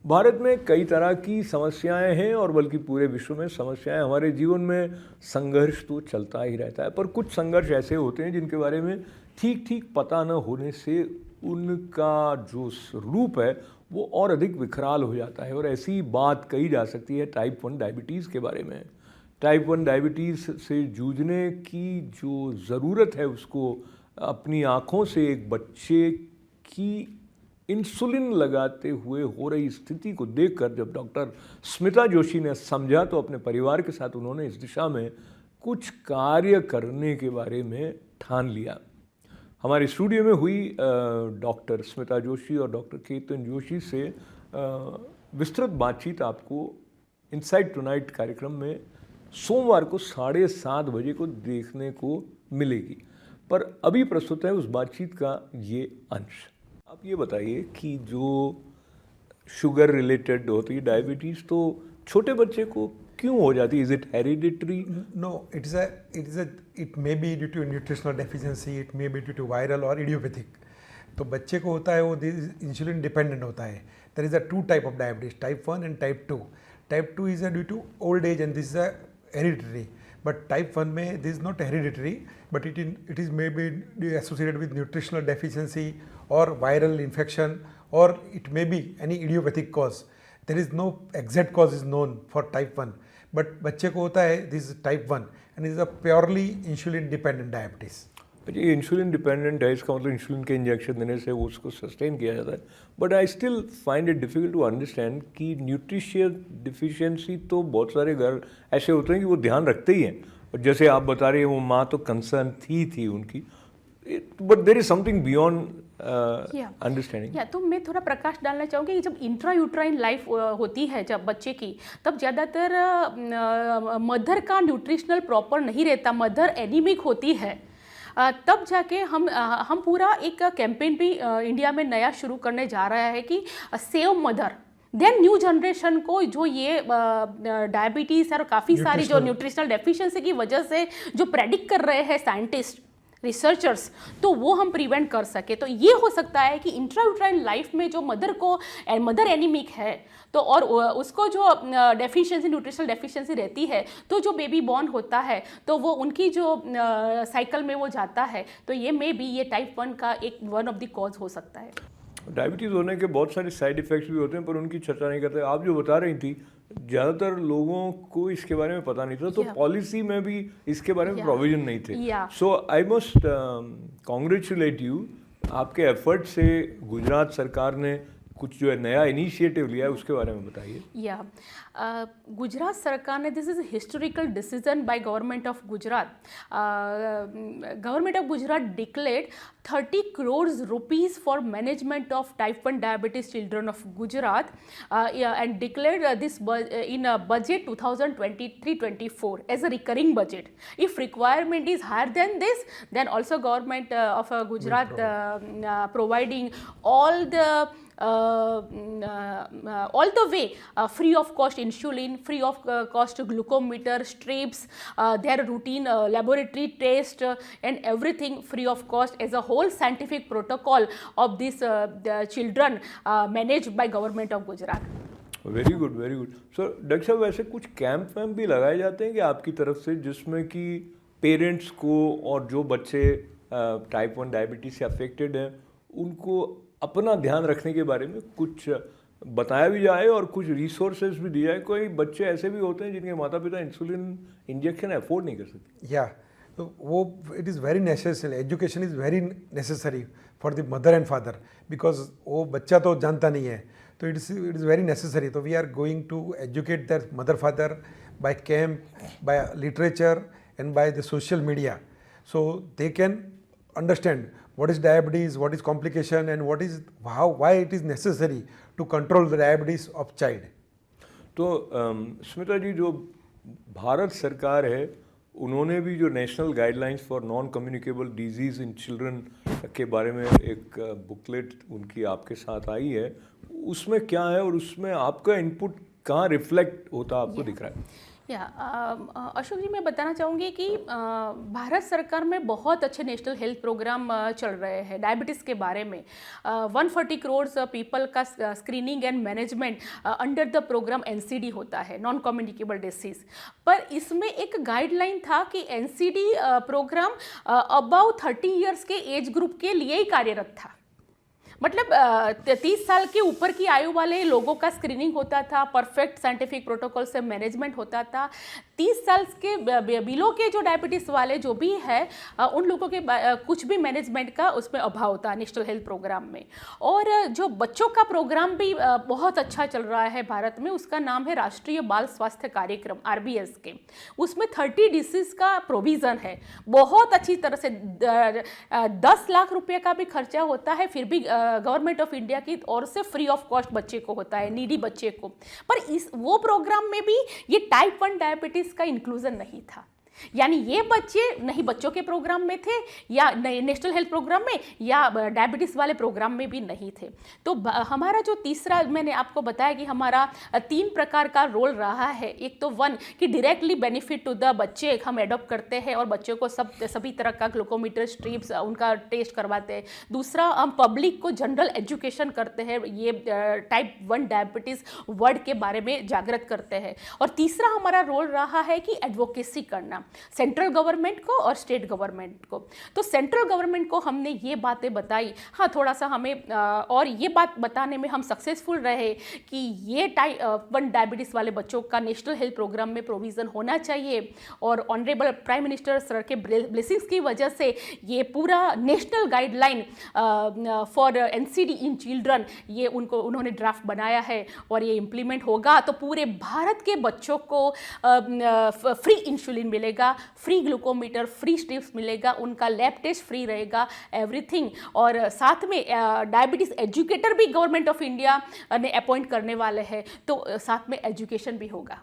भारत में कई तरह की समस्याएं हैं और बल्कि पूरे विश्व में समस्याएं, हमारे जीवन में संघर्ष तो चलता ही रहता है। पर कुछ संघर्ष ऐसे होते हैं जिनके बारे में ठीक ठीक पता न होने से उनका जो रूप है वो और अधिक विकराल हो जाता है। और ऐसी बात कही जा सकती है टाइप 1 डायबिटीज़ के बारे में। टाइप 1 डायबिटीज़ से जूझने की जो ज़रूरत है उसको अपनी आँखों से एक बच्चे की इंसुलिन लगाते हुए हो रही स्थिति को देखकर जब डॉक्टर स्मिता जोशी ने समझा तो अपने परिवार के साथ उन्होंने इस दिशा में कुछ कार्य करने के बारे में ठान लिया। हमारे स्टूडियो में हुई डॉक्टर स्मिता जोशी और डॉक्टर केतन जोशी से विस्तृत बातचीत आपको इनसाइट टुनाइट कार्यक्रम में सोमवार को 7:30 बजे को देखने को मिलेगी। पर अभी प्रस्तुत है उस बातचीत का ये अंश। आप ये बताइए कि जो शुगर रिलेटेड होती है डायबिटीज़, तो छोटे बच्चे को क्यों हो जाती है? Is it hereditary? No, it may be due to nutritional deficiency, it may be due to viral or idiopathic. तो बच्चे को होता है वो इंसुलिन डिपेंडेंट होता है. There is a two type of diabetes, type 1 and type 2. Type 2 is due to old age and this is a hereditary. But type 1 में this is not hereditary, but it is maybe associated with nutritional deficiency or viral infection, or it may be any idiopathic cause. There is no exact cause is known for type 1. But बच्चे को होता है this is type 1 and is a purely insulin dependent diabetes. ये insulin dependent है, इसका मतलब insulin के injection देने से वो उसको सस्टेन किया जाता है। But I still find it difficult to understand कि न्यूट्रिशियस डिफिशिएंसी तो बहुत सारे घर ऐसे होते हैं कि वो ध्यान रखते ही हैं। और जैसे आप बता रहे हैं वो माँ तो कंसर्न थी उनकी, but there is something beyond understanding. तो मैं थोड़ा प्रकाश डालना चाहूँगी कि जब इंट्रा यूट्राइन लाइफ होती है जब बच्चे की, तब ज़्यादातर मदर का न्यूट्रिशनल प्रॉपर नहीं रहता, मदर एनीमिक होती है। तब जाके हम पूरा एक कैंपेन भी इंडिया में नया शुरू करने जा रहा है कि save mother. Then new generation को जो ये डायबिटीज़ और काफ़ी सारी जो न्यूट्रिशनल डेफिशिएंसी की वजह से जो प्रेडिक्ट कर रहे हैं साइंटिस्ट रिसर्चर्स, तो वो हम प्रिवेंट कर सके। तो ये हो सकता है कि इंट्रायूट्राइन लाइफ में जो मदर एनीमिक है तो और उसको जो डेफिशिएंसी न्यूट्रिशनल डेफिशिएंसी रहती है, तो जो बेबी बॉर्न होता है तो वो उनकी जो साइकिल में वो जाता है, तो ये मे बी ये टाइप 1 का एक वन ऑफ द कॉज हो सकता है। डायबिटीज़ होने के बहुत सारे साइड इफ़ेक्ट्स भी होते हैं पर उनकी चर्चा नहीं करते। आप जो बता रही थी ज़्यादातर लोगों को इसके बारे में पता नहीं था, तो पॉलिसी में भी इसके बारे में प्रोविजन नहीं थे। सो आई मस्ट कॉन्ग्रेचुलेट यू, आपके एफर्ट से गुजरात सरकार ने कुछ जो है नया इनिशिएटिव लिया है उसके बारे में बताइए। गुजरात सरकार ने, this is historical decision by government of Gujarat. Government of Gujarat declared 30 crores rupees for management of type 1 diabetes children of Gujarat and declared this in budget 2023-24 as a recurring budget. If requirement is higher than this, then also government of Gujarat providing all the way free of cost insulin, free of cost glucometer, strips, their routine laboratory test and everything free of cost as a whole scientific protocol of these children managed by government of Gujarat. Very good, very good. So doctor साहब, वैसे कुछ camp वैम्प भी लगाए जाते हैं कि आपकी तरफ से जिसमें कि पेरेंट्स को और जो बच्चे टाइप 1 डायबिटीज़ से अफेक्टेड हैं उनको अपना ध्यान रखने के बारे में कुछ बताया भी जाए और कुछ रिसोर्सेज भी दिया जाए? कोई बच्चे ऐसे भी होते हैं जिनके माता पिता इंसुलिन इंजेक्शन अफोर्ड नहीं कर सकते। तो वो it is very necessary, education is very necessary for the mother and father, because वो बच्चा तो जानता नहीं है, तो इट इज़ वेरी नेसेसरी। तो we are going to educate their mother father by camp, by literature and by the social media, so they can understand what is diabetes, what is complication and why it is necessary to control the diabetes of child. तो स्मिता जी, जो भारत सरकार है उन्होंने भी जो national guidelines for non communicable disease in children के बारे में एक बुकलेट उनकी आपके साथ आई है, उसमें क्या है और उसमें आपका इनपुट कहाँ रिफ्लेक्ट होता आपको दिख रहा है? अशोक जी, मैं बताना चाहूँगी कि भारत सरकार में बहुत अच्छे नेशनल हेल्थ प्रोग्राम चल रहे हैं डायबिटीज़ के बारे में। 140 करोड़ पीपल का screening and management under the program NCD होता है, नॉन कम्युनिकेबल डिसीज़। पर इसमें एक गाइडलाइन था कि एनसीडी प्रोग्राम अबाउ 30 इयर्स के एज ग्रुप के लिए ही कार्यरत था। मतलब 30 साल के ऊपर की आयु वाले लोगों का स्क्रीनिंग होता था, परफेक्ट साइंटिफिक प्रोटोकॉल से मैनेजमेंट होता था। 30 साल के बिलो के जो डायबिटीज़ वाले जो भी है उन लोगों के कुछ भी मैनेजमेंट का उसमें अभाव था नेशनल हेल्थ प्रोग्राम में। और जो बच्चों का प्रोग्राम भी बहुत अच्छा चल रहा है भारत में, उसका नाम है राष्ट्रीय बाल स्वास्थ्य कार्यक्रम RBS के। उसमें 30 डिसीज़ का प्रोविज़न है, बहुत अच्छी तरह से 10 लाख रुपये का भी खर्चा होता है, फिर भी गवर्नमेंट ऑफ इंडिया की ओर से फ्री ऑफ कॉस्ट बच्चे को होता है, नीडी बच्चे को। पर वो प्रोग्राम में भी ये टाइप 1 डायबिटीज़ का इंक्लूजन नहीं था। यानी ये बच्चे नहीं बच्चों के प्रोग्राम में थे, या नेशनल हेल्थ प्रोग्राम में, या डायबिटीज़ वाले प्रोग्राम में भी नहीं थे। तो हमारा जो तीसरा, मैंने आपको बताया कि हमारा 3 प्रकार का रोल रहा है। एक तो 1 कि डायरेक्टली बेनिफिट टू द बच्चे हम एडॉप्ट करते हैं और बच्चों को सभी तरह का ग्लूकोमीटर स्ट्रिप्स उनका टेस्ट करवाते हैं। दूसरा, हम पब्लिक को जनरल एजुकेशन करते हैं, ये टाइप 1 डायबिटीज़ वर्ड के बारे में जागृत करते हैं। और तीसरा हमारा रोल रहा है कि एडवोकेसी करना, सेंट्रल गवर्नमेंट को और स्टेट गवर्नमेंट को। तो सेंट्रल गवर्नमेंट को हमने ये बातें बताई, हाँ थोड़ा सा हमें और ये बात बताने में हम सक्सेसफुल रहे कि ये टाइप 1 डायबिटीज़ वाले बच्चों का नेशनल हेल्थ प्रोग्राम में प्रोविज़न होना चाहिए। और ऑनरेबल प्राइम मिनिस्टर सर के ब्लेसिंग्स की वजह से ये पूरा national guideline for NCD in children, ये उन्होंने ड्राफ्ट बनाया है और ये इम्प्लीमेंट होगा तो पूरे भारत के बच्चों को फ्री इंसुलिन मिलेगा, फ्री ग्लूकोमीटर, फ्री स्ट्रिप्स मिलेगा, उनका लैब टेस्ट फ्री रहेगा, एवरीथिंग। और साथ में डायबिटीज़ एजुकेटर भी गवर्नमेंट ऑफ इंडिया ने अपॉइंट करने वाले हैं, तो साथ में एजुकेशन भी होगा।